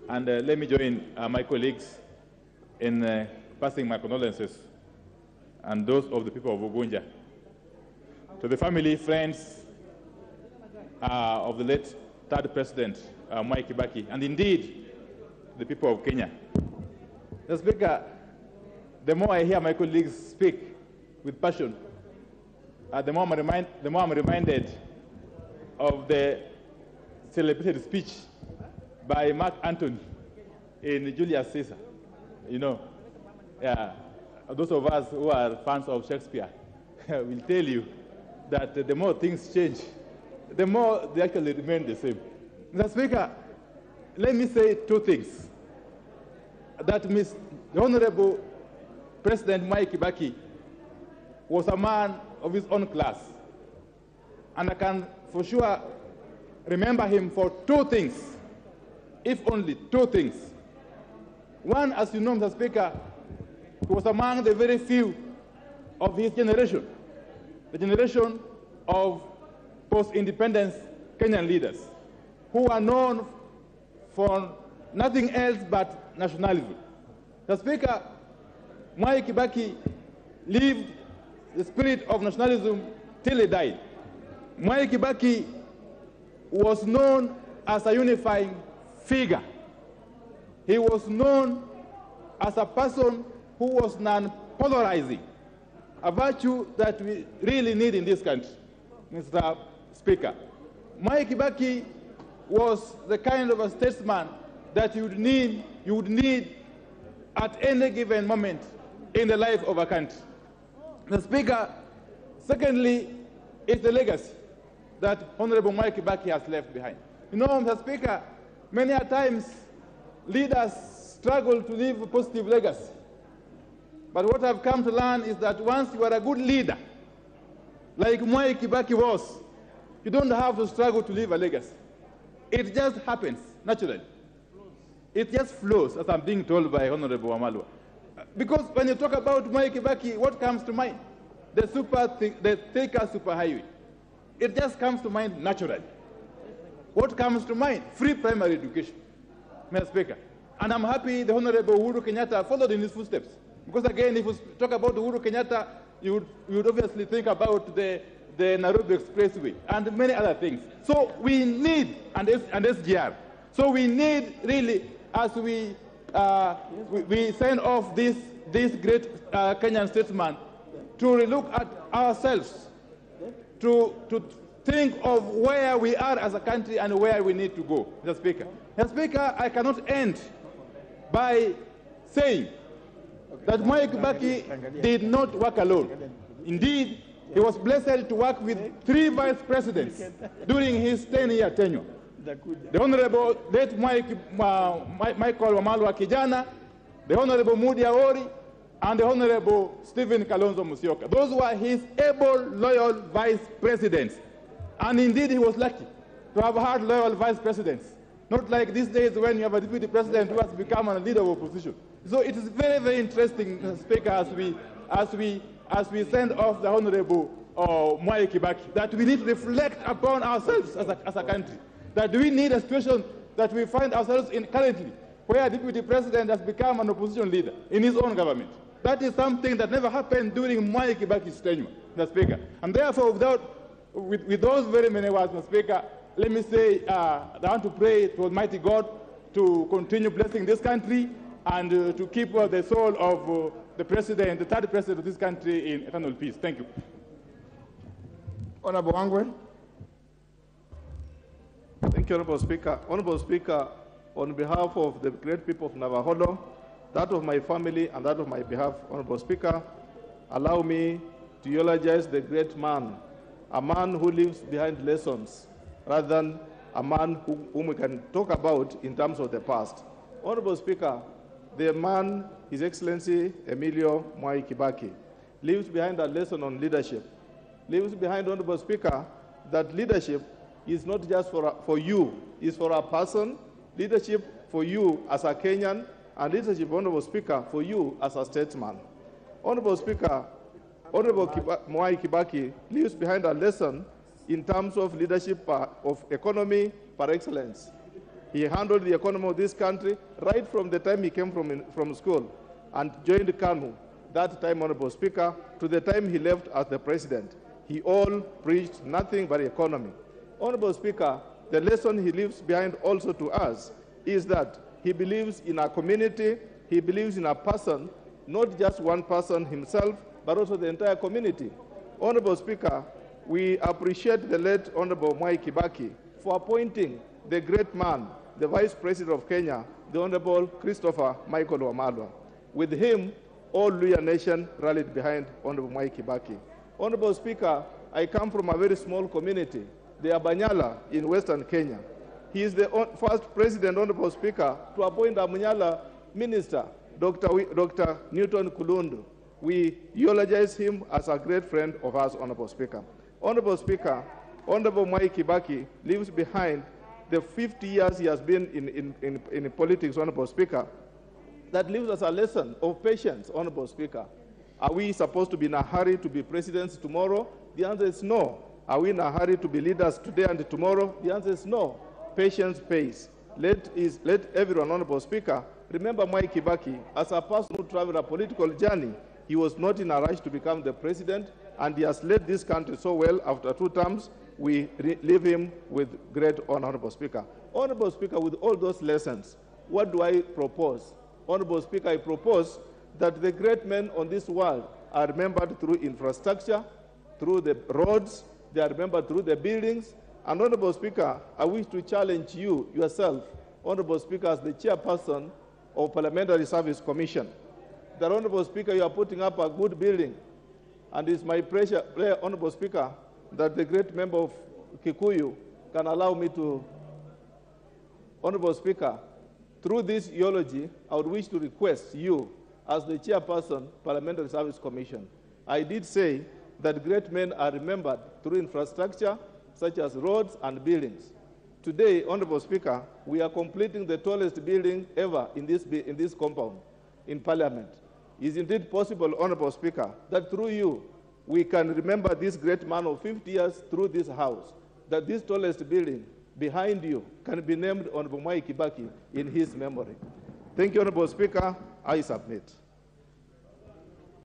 And let me join my colleagues in passing my condolences and those of the people of Ugunja to the family, friends of the late third president, Mwai Kibaki, and indeed the people of Kenya. Mr. Speaker, the more I hear my colleagues speak with passion, the more I'm reminded of the celebrated speech by Mark Antony in Julius Caesar. You know, those of us who are fans of Shakespeare will tell you that the more things change, the more they actually remain the same. Mr. Speaker, let me say two things. That the Honorable President Mwai Kibaki was a man of his own class. And I can for sure remember him for two things, if only two things. One, as you know, Mr. Speaker, he was among the very few of his generation, the generation of post-independence Kenyan leaders, who are known for nothing else but nationalism. Mr. Speaker, Mwai Kibaki lived the spirit of nationalism till he died. Mwai Kibaki was known as a unifying figure. He was known as a person who was non-polarizing, a virtue that we really need in this country, Mr. Speaker. Mwai Kibaki was the kind of a statesman that you would need at any given moment in the life of a country. Mr. Speaker, secondly, is the legacy that Honorable Mwai Kibaki has left behind. You know, Mr. Speaker, many a times leaders struggle to leave a positive legacy. But what I've come to learn is that once you are a good leader, like Mwai Kibaki was, you don't have to struggle to leave a legacy. It just happens naturally. It just flows, as I'm being told by Honorable Wamalwa. Because when you talk about Mwai Kibaki, what comes to mind? The Thika superhighway. It just comes to mind naturally. What comes to mind? Free primary education, Mr. Speaker. And I'm happy the Honorable Uhuru Kenyatta followed in his footsteps. Because again, if we talk about Uhuru Kenyatta, you would obviously think about the Nairobi Expressway and many other things. So we need, and SGR. So we need really, as we send off this great Kenyan statesman, to relook at ourselves, to think of where we are as a country and where we need to go, Mr. Speaker. Mr. Speaker, I cannot end by saying that Mwai Kibaki did not work alone. Indeed, he was blessed to work with 3 vice presidents during his 10-year tenure. The Honorable late Michael Wamalwa Kijana, the Honorable Mudi Aori, and the Honorable Stephen Kalonzo Musyoka. Those were his able, loyal vice presidents. And indeed, he was lucky to have had loyal vice presidents. Not like these days when you have a deputy president who has become a leader of opposition. So it is very, very interesting, Mr. Speaker, as we send off the Honorable Mwai Kibaki, that we need to reflect upon ourselves as a country. That we need a situation that we find ourselves in currently, where a deputy president has become an opposition leader in his own government. That is something that never happened during Mwai Kibaki's tenure, Mr. Speaker. And therefore, with those very many words, Mr. Speaker, let me say I want to pray to Almighty God to continue blessing this country and to keep the soul of the president, the third president of this country, in eternal peace. Thank you. Honorable Wangwe. Thank you, Honorable Speaker. Honorable Speaker, on behalf of the great people of Navajo, that of my family and that of my behalf, Honorable Speaker, allow me to eulogize the great man, a man who lives behind lessons, rather than a man whom we can talk about in terms of the past. Honorable Speaker, the man, His Excellency Emilio Mwai Kibaki, leaves behind a lesson on leadership. Leaves behind, Honorable Speaker, that leadership is not just for you, it's for a person, leadership for you as a Kenyan, and leadership, Honorable Speaker, for you as a statesman. Honorable Speaker, Honorable Mwai Kibaki leaves behind a lesson in terms of leadership of economy par excellence. He handled the economy of this country right from the time he came from school and joined KANU, that time, Honorable Speaker, to the time he left as the president. He all preached nothing but economy. Honorable Speaker, the lesson he leaves behind also to us is that he believes in a community, he believes in a person, not just one person himself, but also the entire community. Honorable Speaker, we appreciate the late Honorable Mwai Kibaki for appointing the great man, the Vice President of Kenya, the Honorable Christopher Michael Wamalwa. With him, all Luhya nation rallied behind Honorable Mwai Kibaki. Honorable Speaker, I come from a very small community, the Abanyala in Western Kenya. He is the first president, Honorable Speaker, to appoint a Munyala minister, Dr. Newton Kulundu. We eulogize him as a great friend of ours, Honorable Speaker. Honorable Speaker, Honorable Mwai Kibaki leaves behind the 50 years he has been in politics, Honorable Speaker. That leaves us a lesson of patience, Honorable Speaker. Are we supposed to be in a hurry to be presidents tomorrow? The answer is no. Are we in a hurry to be leaders today and tomorrow? The answer is no. Patience pays. Let everyone, Honorable Speaker, remember Mwai Kibaki as a person who traveled a political journey. He was not in a rush to become the president, and he has led this country so well after 2 terms. We leave him with great honor, Honorable Speaker. Honorable Speaker, with all those lessons, what do I propose? Honorable Speaker, I propose that the great men on this world are remembered through infrastructure, through the roads, they are remembered through the buildings. And Honorable Speaker, I wish to challenge you yourself, Honorable Speaker, as the chairperson of Parliamentary Service Commission. That, Honorable Speaker, you are putting up a good building. And it's my prayer, Honorable Speaker, that the great member of Kikuyu can allow me to, Honorable Speaker, through this eulogy, I would wish to request you, as the chairperson, Parliamentary Service Commission. I did say that great men are remembered through infrastructure, such as roads and buildings. Today, Honorable Speaker, we are completing the tallest building ever in this compound, in Parliament. Is indeed possible, Honorable Speaker, that through you, we can remember this great man of 50 years through this house, that this tallest building behind you can be named Honorable Mwai Kibaki in his memory. Thank you, Honorable Speaker. I submit.